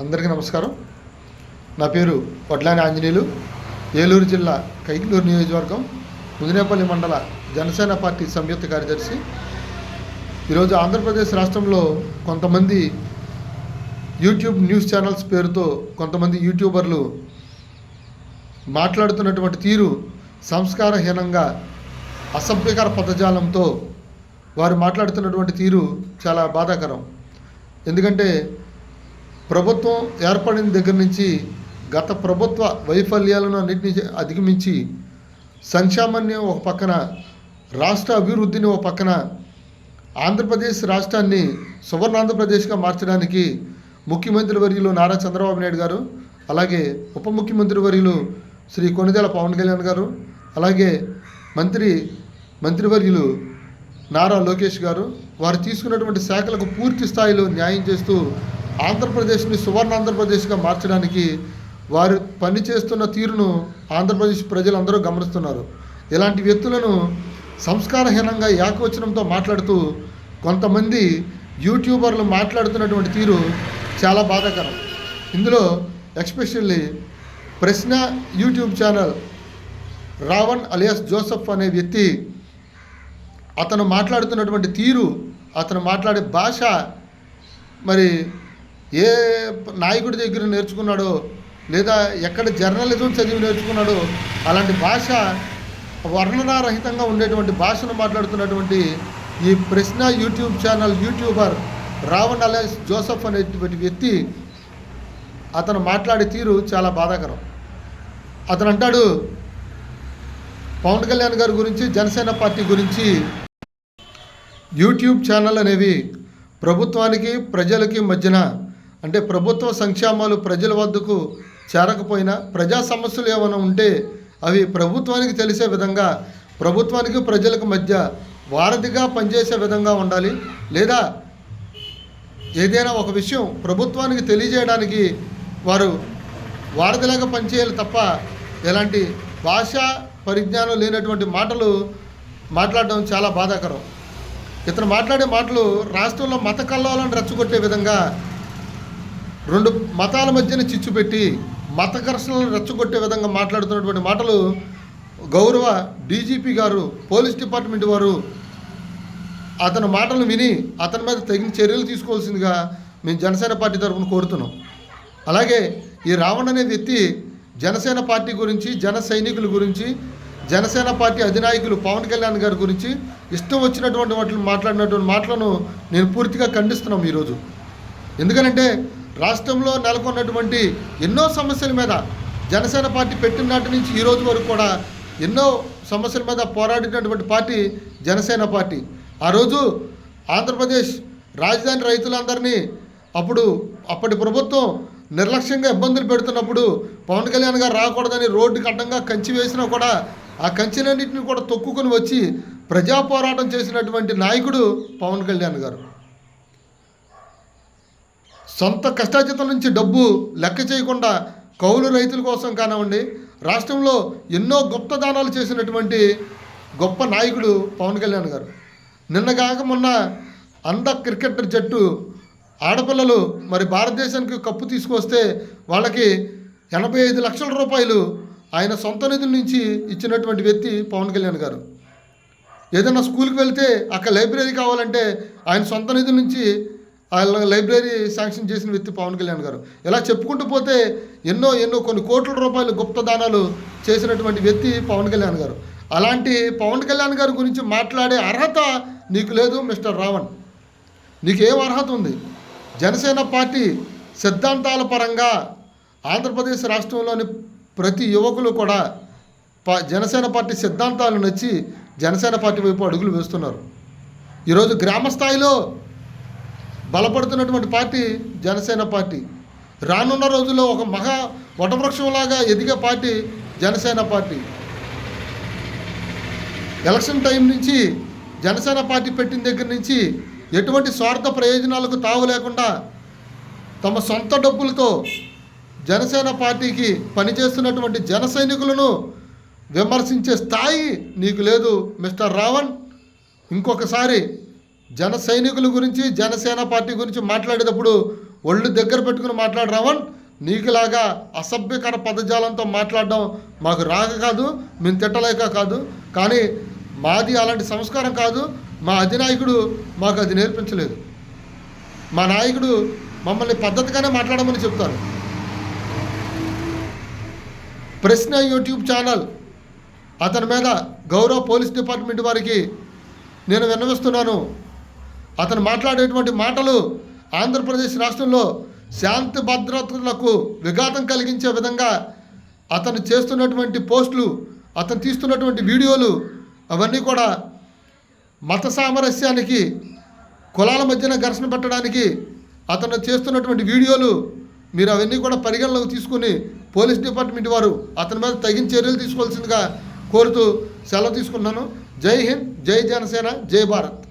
అందరికీ నమస్కారం. నా పేరు వడ్లాని ఆంజనేయులు, ఏలూరు జిల్లా కైకలూరు నియోజకవర్గం ముదినేపల్లి మండల జనసేన పార్టీ సంయుక్త కార్యదర్శి. ఈరోజు ఆంధ్రప్రదేశ్ రాష్ట్రంలో కొంతమంది యూట్యూబ్ న్యూస్ ఛానల్స్ పేరుతో కొంతమంది యూట్యూబర్లు మాట్లాడుతున్నటువంటి తీరు సంస్కారహీనంగా, అసభ్యకర పదజాలంతో వారు మాట్లాడుతున్నటువంటి తీరు చాలా బాధాకరం. ఎందుకంటే ప్రభుత్వం ఏర్పడిన దగ్గర నుంచి గత ప్రభుత్వ వైఫల్యాలను అన్నింటినీ అధిగమించి సంక్షేమాన్ని ఒక పక్కన, రాష్ట్ర అభివృద్ధిని ఒక పక్కన, ఆంధ్రప్రదేశ్ రాష్ట్రాన్ని సువర్ణాంధ్రప్రదేశ్గా మార్చడానికి ముఖ్యమంత్రి వర్యులు నారా చంద్రబాబు నాయుడు గారు, అలాగే ఉప ముఖ్యమంత్రి వర్యులు శ్రీ కొణిదెల పవన్ కళ్యాణ్ గారు, అలాగే మంత్రివర్యులు నారా లోకేష్ గారు వారు తీసుకున్నటువంటి శాఖలకు పూర్తి స్థాయిలో న్యాయం చేస్తూ ఆంధ్రప్రదేశ్ని సువర్ణాంధ్రప్రదేశ్గా మార్చడానికి వారు పనిచేస్తున్న తీరును ఆంధ్రప్రదేశ్ ప్రజలందరూ గమనిస్తున్నారు. ఇలాంటి వ్యక్తులను సంస్కారహీనంగా ఏకవచనంతో మాట్లాడుతూ కొంతమంది యూట్యూబర్లు మాట్లాడుతున్నటువంటి తీరు చాలా బాధాకరం. ఇందులో especially Prashna YouTube channel Ravan alias Joseph అనే వ్యక్తి, అతను మాట్లాడుతున్నటువంటి తీరు, అతను మాట్లాడే భాష మరి ఏ నాయకుడి దగ్గర నేర్చుకున్నాడో లేదా ఎక్కడ జర్నలిజం చదివి నేర్చుకున్నాడో అలాంటి భాష, వర్ణనారహితంగా ఉండేటువంటి భాషను మాట్లాడుతున్నటువంటి ఈ Prashna YouTube channel YouTuber Ravan alias Joseph అనేటువంటి వ్యక్తి, అతను మాట్లాడే తీరు చాలా బాధాకరం. అతను అంటాడు పవన్ కళ్యాణ్ గారి గురించి, జనసేన పార్టీ గురించి, యూట్యూబ్ ఛానల్ అనేవి ప్రభుత్వానికి ప్రజలకి మధ్యన, అంటే ప్రభుత్వ సంక్షేమాలు ప్రజల వద్దకు చేరకపోయినా ప్రజా సమస్యలు ఏమైనా ఉంటే అవి ప్రభుత్వానికి తెలిసే విధంగా, ప్రభుత్వానికి ప్రజలకు మధ్య వారధిగా పనిచేసే విధంగా ఉండాలి. లేదా ఏదైనా ఒక విషయం ప్రభుత్వానికి తెలియజేయడానికి వారు వారధిలాగా పనిచేయాలి తప్ప ఎలాంటి భాషా పరిజ్ఞానం లేనటువంటి మాటలు మాట్లాడడం చాలా బాధాకరం. ఇతను మాట్లాడే మాటలు రాష్ట్రంలో మత కల్లోలను రెచ్చగొట్టే విధంగా, రెండు మతాల మధ్యన చిచ్చు పెట్టి మత ఘర్షణలను రెచ్చగొట్టే విధంగా మాట్లాడుతున్నటువంటి మాటలు గౌరవ డీజీపీ గారు, పోలీస్ డిపార్ట్మెంట్ వారు అతని మాటలను విని అతని మీద తగిన చర్యలు తీసుకోవాల్సిందిగా మేము జనసేన పార్టీ తరఫున కోరుతున్నాం. అలాగే ఈ రావణ్ అనే వ్యక్తి జనసేన పార్టీ గురించి, జన సైనికుల గురించి, జనసేన పార్టీ అధినాయకులు పవన్ కళ్యాణ్ గారి గురించి ఇష్టం వచ్చినటువంటి వాటిని మాట్లాడినటువంటి మాటలను నేను పూర్తిగా ఖండిస్తున్నాం ఈరోజు. ఎందుకనంటే రాష్ట్రంలో నెలకొన్నటువంటి ఎన్నో సమస్యల మీద జనసేన పార్టీ పెట్టిన నాటి నుంచి ఈ రోజు వరకు కూడా ఎన్నో సమస్యల మీద పోరాడినటువంటి పార్టీ జనసేన పార్టీ. ఆ రోజు ఆంధ్రప్రదేశ్ రాజధాని రైతులందరినీ అప్పటి ప్రభుత్వం నిర్లక్ష్యంగా ఇబ్బందులు పెడుతున్నప్పుడు పవన్ కళ్యాణ్ గారు రాకూడదని రోడ్డుకి అడ్డంగా కంచి వేసినా కూడా ఆ కంచెలన్నింటినీ కూడా తొక్కుకొని వచ్చి ప్రజా పోరాటం చేసినటువంటి నాయకుడు పవన్ కళ్యాణ్ గారు. సొంత కష్టార్జితం నుంచి డబ్బు లెక్క చేయకుండా కౌలు రైతుల కోసం కానివ్వండి, రాష్ట్రంలో ఎన్నో గొప్ప దానాలు చేసినటువంటి గొప్ప నాయకుడు పవన్ కళ్యాణ్ గారు. నిన్నగాక మొన్న క్రికెట్ జట్టు ఆడపిల్లలు మరి భారతదేశానికి కప్పు తీసుకొస్తే వాళ్ళకి 85 లక్షల రూపాయలు ఆయన సొంత నిధుల నుంచి ఇచ్చినటువంటి వ్యక్తి పవన్ కళ్యాణ్ గారు. ఏదైనా స్కూల్కి వెళ్తే అక్కడ లైబ్రరీ కావాలంటే ఆయన సొంత నిధుల నుంచి లైబ్రరీ శాంక్షన్ చేసిన వ్యక్తి పవన్ కళ్యాణ్ గారు. ఇలా చెప్పుకుంటూ పోతే ఎన్నో కొన్ని కోట్ల రూపాయలు గుప్త దానాలు చేసినటువంటి వ్యక్తి పవన్ కళ్యాణ్ గారు. అలాంటి పవన్ కళ్యాణ్ గారి గురించి మాట్లాడే అర్హత నీకు లేదు మిస్టర్ రావణ్. నీకేం అర్హత ఉంది? జనసేన పార్టీ సిద్ధాంతాల పరంగా ఆంధ్రప్రదేశ్ రాష్ట్రంలోని ప్రతి యువకులు కూడా జనసేన పార్టీ సిద్ధాంతాలు నచ్చి జనసేన పార్టీ వైపు అడుగులు వేస్తున్నారు. ఈరోజు గ్రామ స్థాయిలో బలపడుతున్నటువంటి పార్టీ జనసేన పార్టీ. రానున్న రోజుల్లో ఒక మహా వటవృక్షంలాగా ఎదిగే party Janasena party. Election time నుంచి జనసేన పార్టీ పెట్టిన దగ్గర నుంచి ఎటువంటి స్వార్థ ప్రయోజనాలకు తావు లేకుండా తమ సొంత డబ్బులతో జనసేన పార్టీకి పనిచేస్తున్నటువంటి జన సైనికులను విమర్శించే స్థాయి నీకు లేదు మిస్టర్ రావణ్. ఇంకొకసారి జన సైనికుల గురించి జనసేన పార్టీ గురించి మాట్లాడేటప్పుడు ఒళ్ళు దగ్గర పెట్టుకుని మాట్లాడు రావణ్. నీకులాగా అసభ్యకర పదజాలంతో మాట్లాడడం మాకు రాక కాదు, మేము తిట్టలేక కాదు, కానీ మాది అలాంటి సంస్కారం కాదు. మా అధినాయకుడు మాకు అది నేర్పించలేదు. మా నాయకుడు మమ్మల్ని పద్ధతిగానే మాట్లాడమని చెప్తారు. ప్రశ్న యూట్యూబ్ ఛానల్ అతని మీద గౌరవ పోలీస్ డిపార్ట్మెంట్ వారికి నేను విన్నవిస్తున్నాను. అతను మాట్లాడేటువంటి మాటలు ఆంధ్రప్రదేశ్ రాష్ట్రంలో శాంతి భద్రతలకు విఘాతం కలిగించే విధంగా అతను చేస్తున్నటువంటి పోస్టులు, అతను తీస్తున్నటువంటి వీడియోలు అవన్నీ కూడా మత సామరస్యానికి, కులాల మధ్యన ఘర్షణ పెట్టడానికి అతను చేస్తున్నటువంటి వీడియోలు మీరు అవన్నీ కూడా పరిగణలోకి తీసుకుని పోలీస్ డిపార్ట్మెంట్ వారు అతని మీద తగిన చర్యలు తీసుకోవాల్సిందిగా కోరుతూ సెలవు తీసుకున్నాను. జై హింద్, జై జనసేన, జై భారత్.